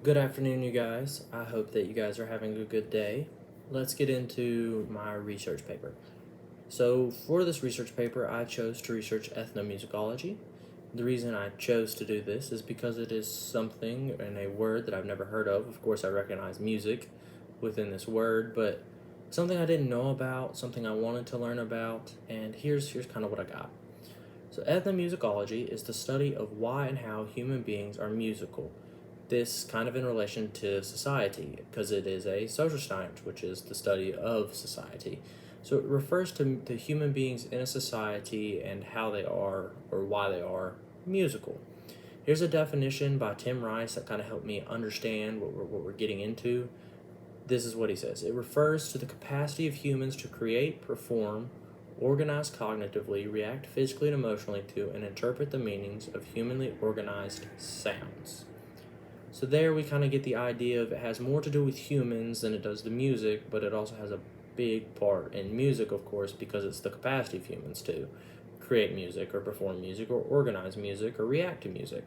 Good afternoon, you guys. I hope that you guys are having a good day. Let's get into my research paper. So, for this research paper, I chose to research ethnomusicology. The reason I chose to do this is because it is something and a word that I've never heard of. Of course, I recognize music within this word, but something I didn't know about, something I wanted to learn about, and here's kind of what I got. So, ethnomusicology is the study of why and how human beings are musical. This kind of in relation to society, because it is a social science, which is the study of society. So, it refers to the human beings in a society and how they are or why they are musical. Here's a definition by Tim Rice that kind of helped me understand what we're getting into. This is what he says: it refers to the capacity of humans to create, perform, organize cognitively, react physically and emotionally to, and interpret the meanings of humanly organized sounds. So there we kind of get the idea of it has more to do with humans than it does the music, but it also has a big part in music, of course, because it's the capacity of humans to create music or perform music or organize music or react to music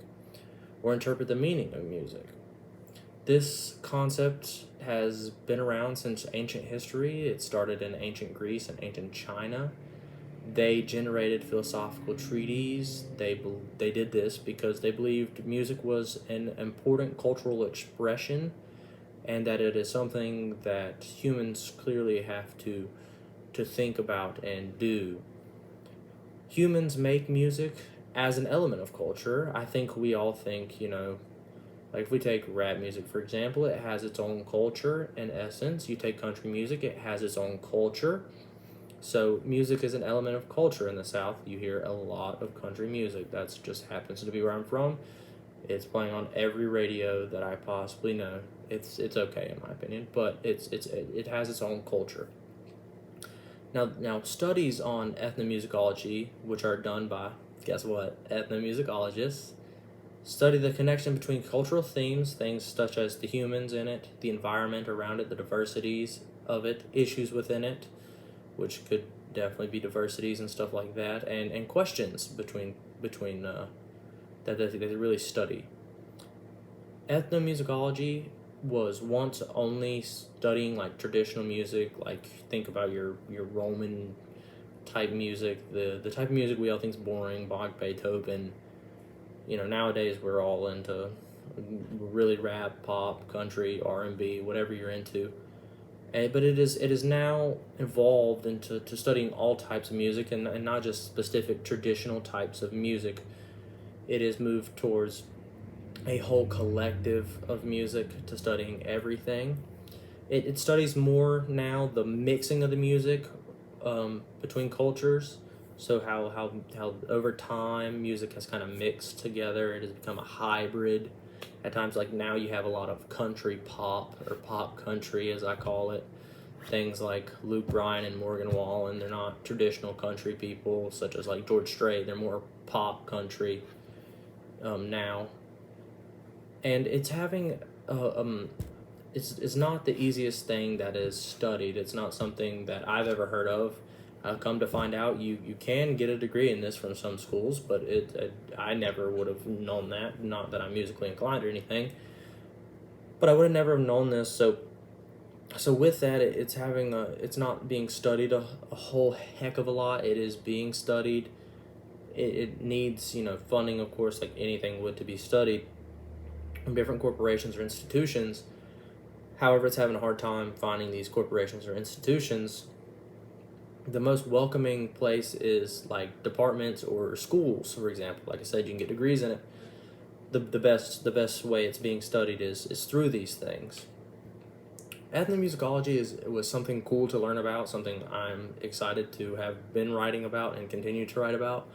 or interpret the meaning of music. This concept has been around since ancient history. It started in ancient Greece and ancient China. They generated philosophical treatises. They did this because they believed music was an important cultural expression and that it is something that humans clearly have to think about and do. Humans make music as an element of culture. I think we all think, like if we take rap music, for example, it has its own culture in essence. You take country music, it has its own culture. So music is an element of culture in the South. You hear a lot of country music. That's just happens to be where I'm from. It's playing on every radio that I possibly know. It's okay in my opinion, but it has its own culture. Now studies on ethnomusicology, which are done by, guess what, ethnomusicologists, study the connection between cultural themes, things such as the humans in it, the environment around it, the diversities of it, issues within it, which could definitely be diversities and stuff like that, and questions between that they really study. Ethnomusicology was once only studying like traditional music, like think about your Roman type music, the type of music we all think is boring, Bach, Beethoven. Nowadays we're all into really rap, pop, country, R&B, whatever you're into. But it is now evolved into studying all types of music and not just specific traditional types of music. It is moved towards a whole collective of music to studying everything. It studies more now the mixing of the music between cultures. So how over time music has kind of mixed together. It has become a hybrid. At times, like now, you have a lot of country pop or pop country, as I call it. Things like Luke Bryan and Morgan Wallen. They're not traditional country people, such as like George Strait. They're more pop country now, and it's having it's not the easiest thing that is studied. It's not something that I've ever heard of. I've come to find out you can get a degree in this from some schools, but I never would have known that. Not that I'm musically inclined or anything, but I would have never have known this. So with that, it's not being studied a whole heck of a lot. It is being studied. It needs funding, of course, like anything would, to be studied from different corporations or institutions. However, it's having a hard time finding these corporations or institutions. The most welcoming place is like departments or schools, for example. Like I said, you can get degrees in it. The best way it's being studied is through these things. Ethnomusicology was something cool to learn about, something I'm excited to have been writing about and continue to write about,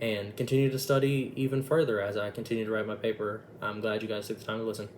and continue to study even further as I continue to write my paper. I'm glad you guys took the time to listen.